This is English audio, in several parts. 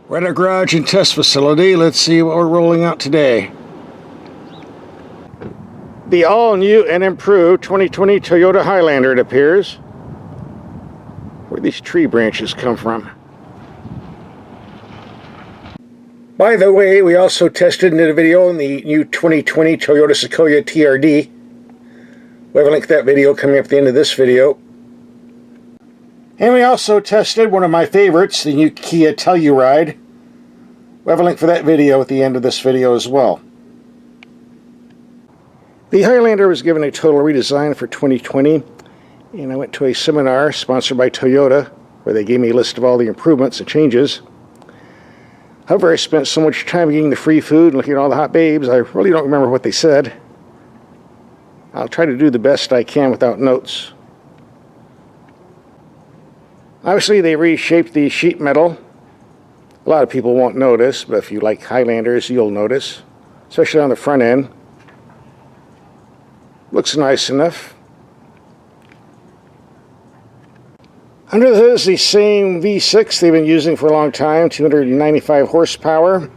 We're at our garage and test facility. Let's see what we're rolling out today. The all-new and improved 2020 Toyota Highlander, it appears. Where these tree branches come from. By the way, we also tested and did a video on the new 2020 Toyota Sequoia TRD. We have a link to that video coming up at the end of this video. And we also tested one of my favorites, the new Kia Telluride. We have a link for that video at the end of this video as well. The Highlander was given a total redesign for 2020, and I went to a seminar sponsored by Toyota where they gave me a list of all the improvements and changes. However, I spent so much time eating the free food and looking at all the hot babes, I really don't remember what they said. I'll try to do the best I can without notes. Obviously, they reshaped the sheet metal. A lot of people won't notice, but if you like Highlanders, you'll notice, especially on the front end. Looks nice enough. Under the hood is the same V6 they've been using for a long time, 295 horsepower.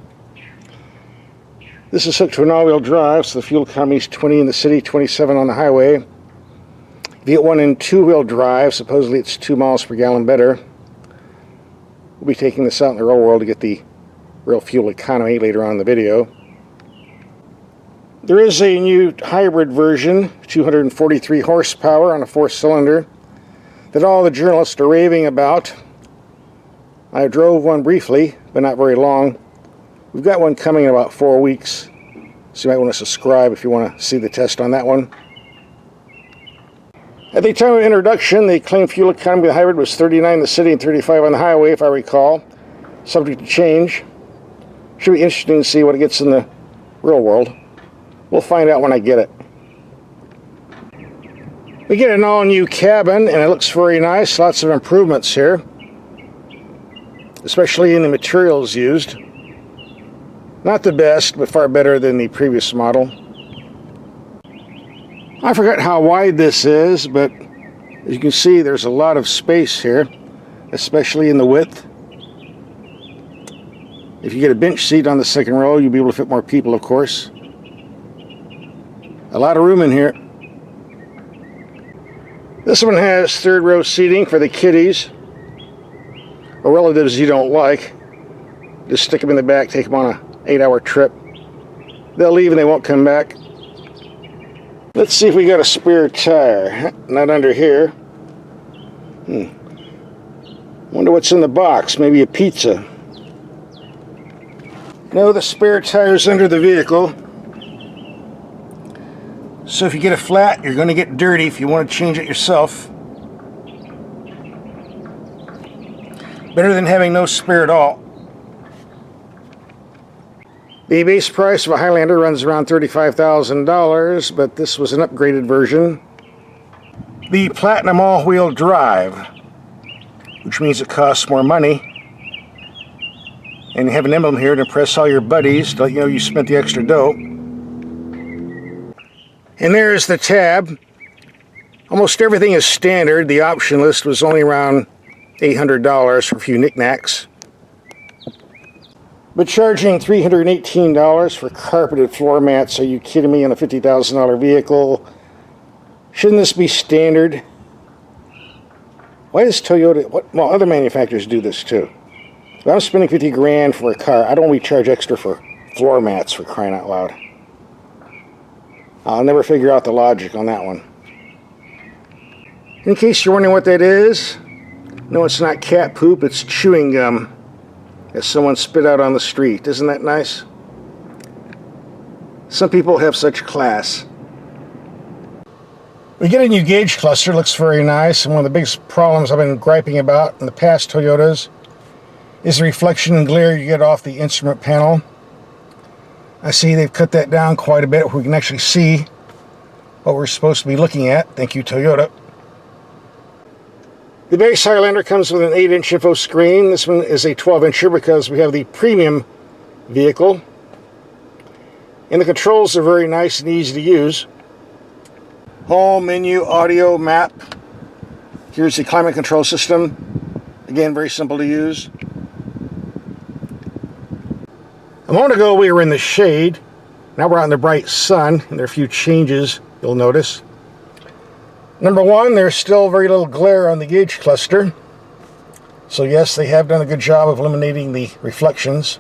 This is hooked to an all-wheel drive, so the fuel economy is 20 in the city, 27 on the highway. If you get one in two-wheel drive, supposedly it's 2 miles per gallon better. We'll be taking this out in the real world to get the real fuel economy later on in the video. There is a new hybrid version, 243 horsepower on a 4-cylinder, that all the journalists are raving about. I drove one briefly, but not very long. We've got one coming in about 4 weeks, so you might want to subscribe if you want to see the test on that one. At the time of introduction, the claimed fuel economy of the hybrid was 39 in the city and 35 on the highway, if I recall, subject to change. Should be interesting to see what it gets in the real world. We'll find out when I get it. We get an all-new cabin, and it looks very nice. Lots of improvements here, especially in the materials used. Not the best, but far better than the previous model. I forgot how wide this is, but as you can see, there's a lot of space here, especially in the width. If you get a bench seat on the second row, you'll be able to fit more people, of course. A lot of room in here. This one has third row seating for the kiddies or relatives you don't like. Just stick them in the back, take them on an 8-hour trip. They'll leave and they won't come back. Let's see if we got a spare tire. Not under here. Wonder what's in the box. Maybe a pizza. No, the spare tire's under the vehicle. So if you get a flat, you're going to get dirty if you want to change it yourself. Better than having no spare at all. The base price of a Highlander runs around $35,000, but this was an upgraded version. The Platinum all-wheel drive, which means it costs more money. And you have an emblem here to impress all your buddies to let you know you spent the extra dough. And there's the tab. Almost everything is standard. The option list was only around $800 for a few knickknacks. But charging $318 for carpeted floor mats, are you kidding me, on a $50,000 vehicle? Shouldn't this be standard? Why does Toyota, well, other manufacturers do this too. If I'm spending $50 grand for a car, I don't recharge extra for floor mats, for crying out loud. I'll never figure out the logic on that one. In case you're wondering what that is, no, it's not cat poop, it's chewing gum that someone spit out on the street. Isn't that nice? Some people have such class. We get a new gauge cluster, looks very nice, and one of the biggest problems I've been griping about in the past Toyotas is the reflection and glare you get off the instrument panel. I see they've cut that down quite a bit where we can actually see what we're supposed to be looking at. Thank you, Toyota. The base Highlander comes with an 8-inch info screen. This one is a 12-incher because we have the premium vehicle. And the controls are very nice and easy to use. Home, menu, audio, map. Here's the climate control system. Again, very simple to use. A moment ago we were in the shade. Now we're out in the bright sun, and there are a few changes you'll notice. Number one, there's still very little glare on the gauge cluster. So yes, they have done a good job of eliminating the reflections.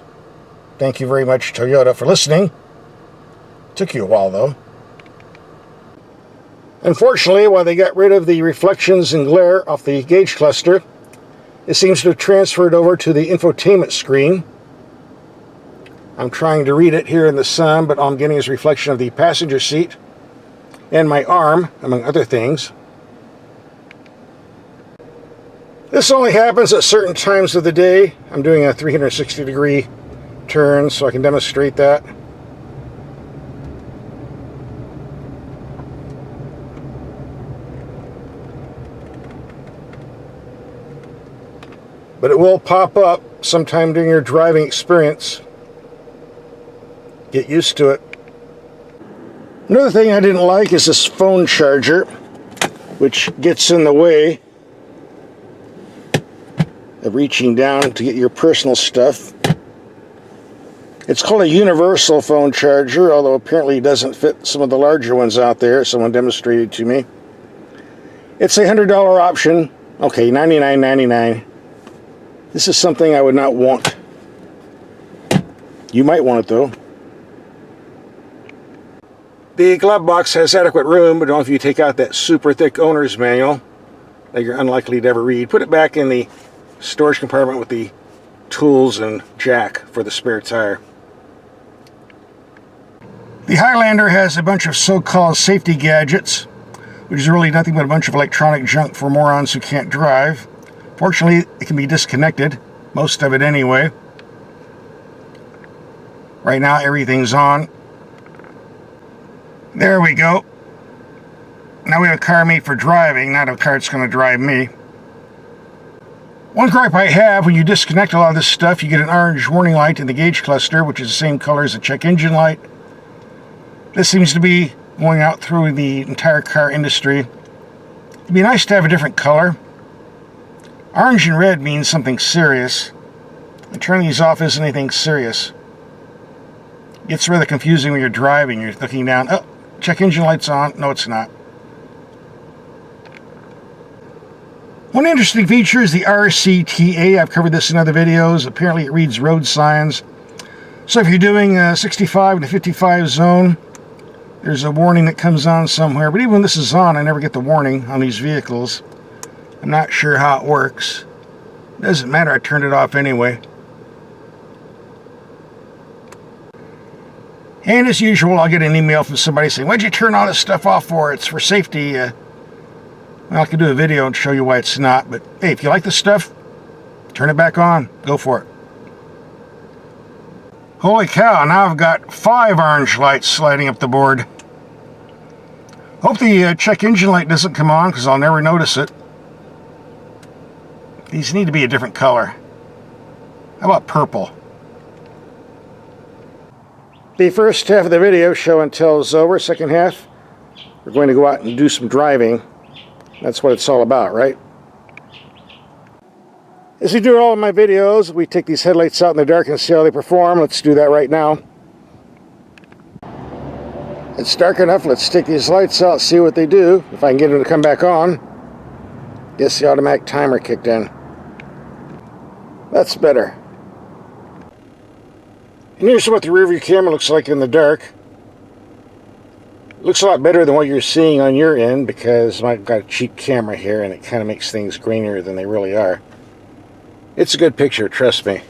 Thank you very much, Toyota, for listening. Took you a while, though. Unfortunately, while they got rid of the reflections and glare off the gauge cluster, it seems to have transferred over to the infotainment screen. I'm trying to read it here in the sun, but all I'm getting is reflection of the passenger seat and my arm, among other things. This only happens at certain times of the day. I'm doing a 360-degree turn so I can demonstrate that. But it will pop up sometime during your driving experience. Get used to it. Another thing I didn't like is this phone charger, which gets in the way of reaching down to get your personal stuff. It's called a universal phone charger, although apparently it doesn't fit some of the larger ones out there. Someone demonstrated to me. It's a $100 option. Okay, $99.99. This is something I would not want. You might want it though. The glove box has adequate room, but only if you take out that super thick owner's manual that you're unlikely to ever read. Put it back in the storage compartment with the tools and jack for the spare tire. The Highlander has a bunch of so-called safety gadgets, which is really nothing but a bunch of electronic junk for morons who can't drive. Fortunately, it can be disconnected, most of it anyway. Right now, everything's on. There we go. Now we have a car made for driving, not a car that's going to drive me. One gripe I have, when you disconnect a lot of this stuff, you get an orange warning light in the gauge cluster, which is the same color as the check engine light. This seems to be going out through the entire car industry. It'd be nice to have a different color. Orange and red means something serious. And turning these off isn't anything serious. It gets rather confusing when you're driving. You're looking down, oh, check engine light's on. No, it's not. One interesting feature is the RCTA. I've covered this in other videos. Apparently it reads road signs. So if you're doing a 65 to 55 zone, there's a warning that comes on somewhere. But even when this is on, I never get the warning on these vehicles. I'm not sure how it works. Doesn't matter, I turned it off anyway. And as usual, I'll get an email from somebody saying, why'd you turn all this stuff off for? It's for safety. Well, I can do a video and show you why it's not. But hey, if you like this stuff, turn it back on. Go for it. Holy cow, now I've got 5 orange lights sliding up the board. Hope the check engine light doesn't come on, because I'll never notice it. These need to be a different color. How about purple? The first half of the video, show and tell, is over. Second half, we're going to go out and do some driving. That's what it's all about, right? As we do all of my videos, we take these headlights out in the dark and see how they perform. Let's do that right now. It's dark enough. Let's take these lights out and see what they do. If I can get them to come back on. Guess the automatic timer kicked in. That's better. And here's what the rear view camera looks like in the dark. Looks a lot better than what you're seeing on your end, because I've got a cheap camera here and it kind of makes things grainier than they really are. It's a good picture, trust me.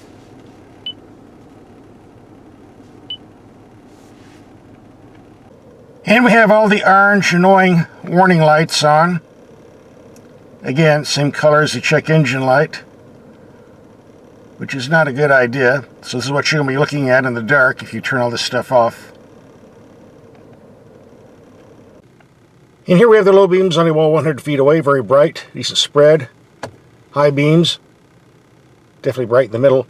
And we have all the orange annoying warning lights on. Again, same color as the check engine light, which is not a good idea. So this is what you're going to be looking at in the dark if you turn all this stuff off. And here we have the low beams only well 100 feet away, very bright, decent spread. High beams, definitely bright in the middle.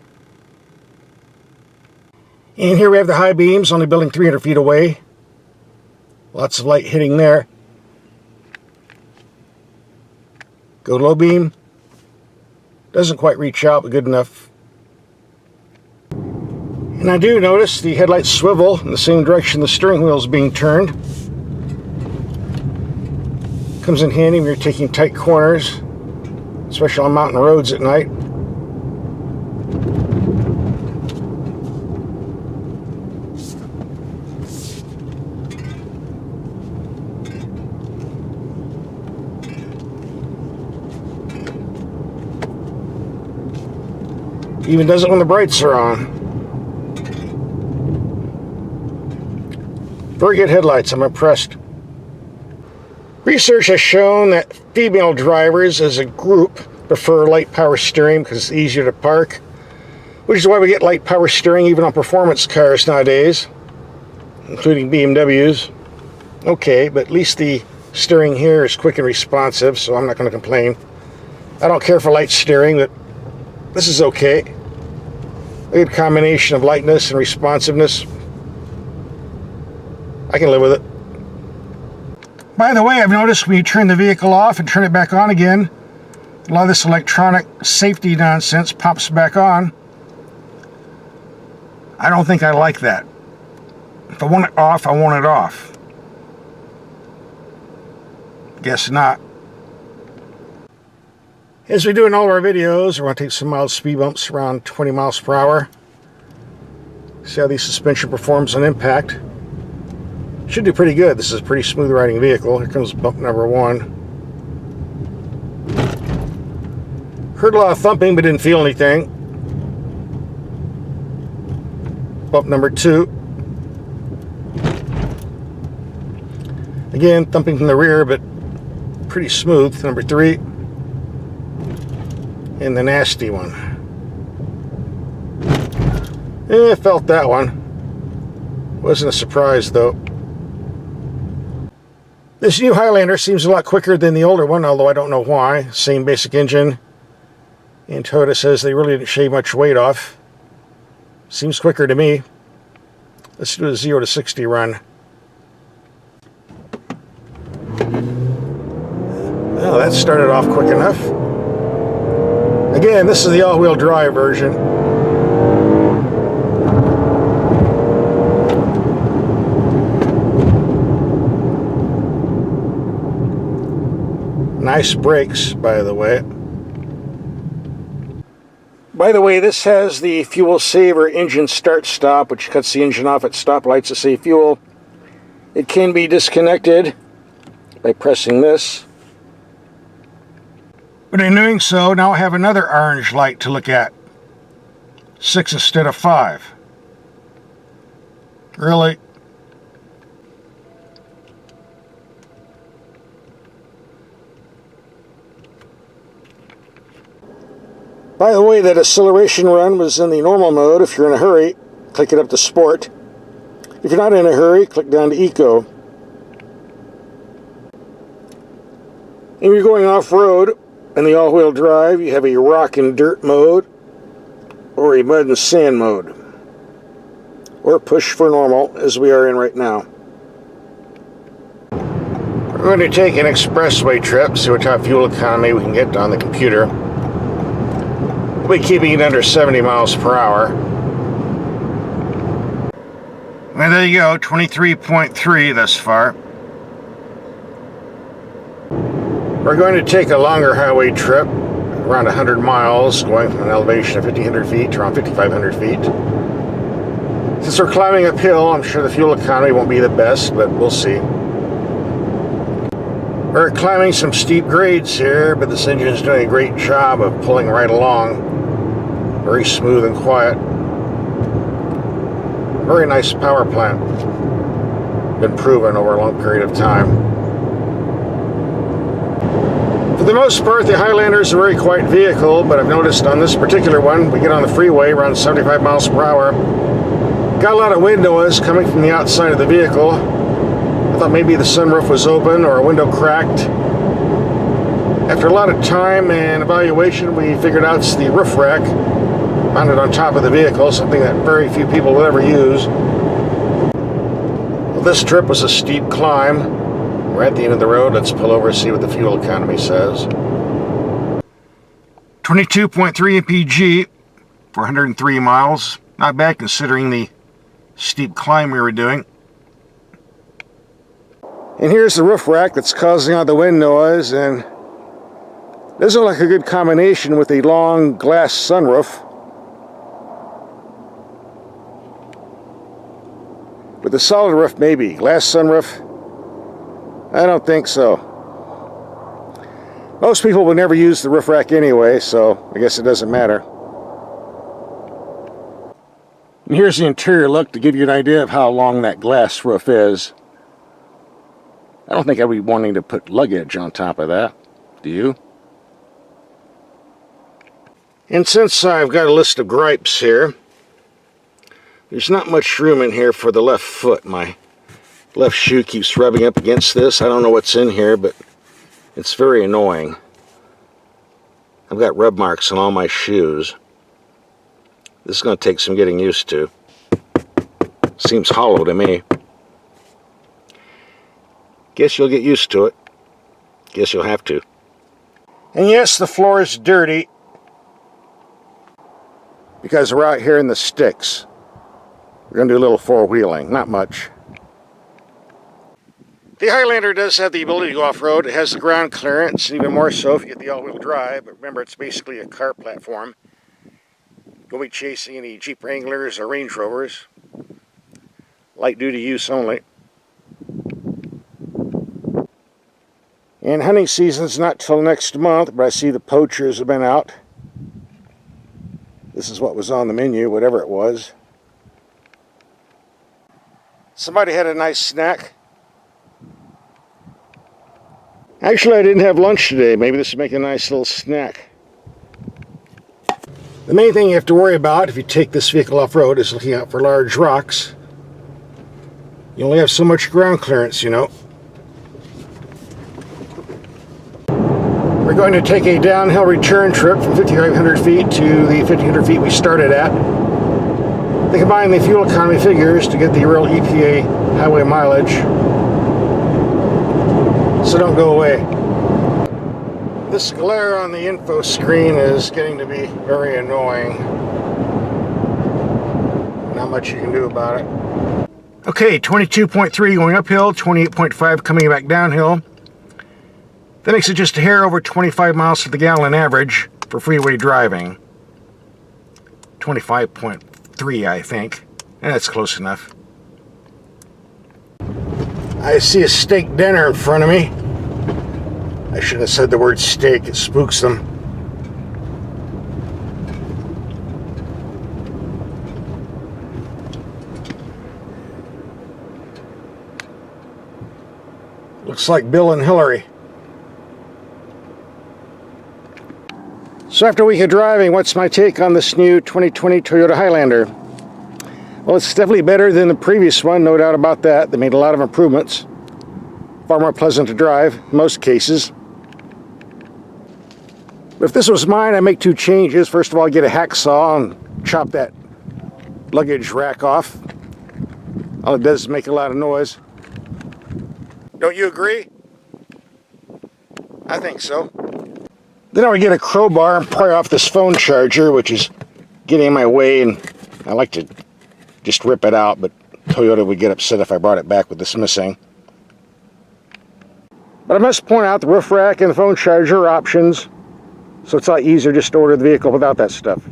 And here we have the high beams only building 300 feet away. Lots of light hitting there. Go low beam. Doesn't quite reach out, but good enough. And I do notice the headlights swivel in the same direction the steering wheel is being turned. Comes in handy when you're taking tight corners, especially on mountain roads at night. Even does it when the brights are on. Very good headlights, I'm impressed. Research has shown that female drivers as a group prefer light power steering because it's easier to park, which is why we get light power steering even on performance cars nowadays, including BMWs. Okay, but at least the steering here is quick and responsive, so I'm not going to complain. I don't care for light steering, but this is okay. A good combination of lightness and responsiveness. I can live with it. By the way, I've noticed when you turn the vehicle off and turn it back on again, a lot of this electronic safety nonsense pops back on. I don't think I like that. If I want it off, I want it off. Guess not. As we do in all of our videos, we're going to take some mild speed bumps around 20 miles per hour. See how the suspension performs on impact. Should do pretty good. This is a pretty smooth riding vehicle. Here comes bump number 1. Heard a lot of thumping, but didn't feel anything. Bump number 2. Again, thumping from the rear, but pretty smooth. Number 3. And the nasty one. Felt that one. Wasn't a surprise though. This new Highlander seems a lot quicker than the older one, although I don't know why. Same basic engine. And Toyota says they really didn't shave much weight off. Seems quicker to me. Let's do a 0 to 60 run. Well, that started off quick enough. Again, this is the all-wheel drive version. Nice brakes, by the way. By the way, this has the fuel saver engine start-stop, which cuts the engine off at stoplights to save fuel. It can be disconnected by pressing this. But in doing so, now I have another orange light to look at. 6 instead of 5. Really? By the way, that acceleration run was in the normal mode. If you're in a hurry, click it up to Sport. If you're not in a hurry, click down to Eco. And you're going off-road. In the all-wheel drive, you have a rock and dirt mode, or a mud and sand mode, or push for normal, as we are in right now. We're going to take an expressway trip, see what type of fuel economy we can get on the computer. We'll be keeping it under 70 miles per hour. Well, there you go, 23.3 thus far. We're going to take a longer highway trip, around 100 miles, going from an elevation of 1,500 feet to around 5,500 feet. Since we're climbing uphill, I'm sure the fuel economy won't be the best, but we'll see. We're climbing some steep grades here, but this engine is doing a great job of pulling right along. Very smooth and quiet. Very nice power plant. Been proven over a long period of time. For the most part, the Highlander is a very quiet vehicle, but I've noticed on this particular one, we get on the freeway around 75 miles per hour. Got a lot of wind noise coming from the outside of the vehicle. I thought maybe the sunroof was open or a window cracked. After a lot of time and evaluation, we figured out it's the roof rack mounted on top of the vehicle, something that very few people will ever use. Well, this trip was a steep climb. We're at the end of the road. Let's pull over and see what the fuel economy says. 22.3 mpg for 103 miles. Not bad considering the steep climb we were doing. And here's the roof rack that's causing all the wind noise, and it doesn't look like a good combination with the long glass sunroof. With the solid roof, maybe. Glass sunroof, I don't think so. Most people would never use the roof rack anyway, so I guess it doesn't matter. And here's the interior look to give you an idea of how long that glass roof is. I don't think I'd be wanting to put luggage on top of that. Do you? And since I've got a list of gripes here, there's not much room in here for the left foot. My left shoe keeps rubbing up against this. I don't know what's in here, but it's very annoying. I've got rub marks on all my shoes. This is going to take some getting used to. Seems hollow to me. Guess you'll get used to it. Guess you'll have to. And yes, the floor is dirty because we're out here in the sticks. We're going to do a little four-wheeling, not much. The Highlander does have the ability to go off-road. It has the ground clearance, and even more so if you get the all-wheel drive. But remember, it's basically a car platform. Don't be chasing any Jeep Wranglers or Range Rovers. Light-duty use only. And hunting season's not till next month, but I see the poachers have been out. This is what was on the menu, whatever it was. Somebody had a nice snack. Actually, I didn't have lunch today. Maybe this would make a nice little snack. The main thing you have to worry about if you take this vehicle off-road is looking out for large rocks. You only have so much ground clearance, you know. We're going to take a downhill return trip from 5,500 feet to the 1,500 feet we started at. They combine the fuel economy figures to get the real EPA highway mileage. So don't go away. This glare on the info screen is getting to be very annoying. Not much you can do about it. Okay, 22.3 going uphill, 28.5 coming back downhill. That makes it just a hair over 25 miles to the gallon average for freeway driving. 25.3, I think. And that's close enough. I see a steak dinner in front of me. I shouldn't have said the word steak, it spooks them. Looks like Bill and Hillary. So after a week of driving, what's my take on this new 2020 Toyota Highlander? Well, it's definitely better than the previous one, no doubt about that. They made a lot of improvements. Far more pleasant to drive, in most cases. But if this was mine, I'd make two changes. First of all, I'd get a hacksaw and chop that luggage rack off. All it does is make a lot of noise. Don't you agree? I think so. Then I would get a crowbar and pry off this phone charger, which is getting in my way, and I like to just rip it out, but Toyota would get upset if I brought it back with this missing. But I must point out the roof rack and the phone charger are options, so it's a lot easier just to order the vehicle without that stuff.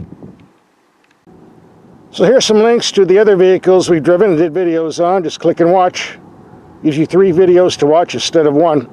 So here's some links to the other vehicles we've driven and did videos on. Just click and watch. Gives you 3 videos to watch instead of 1.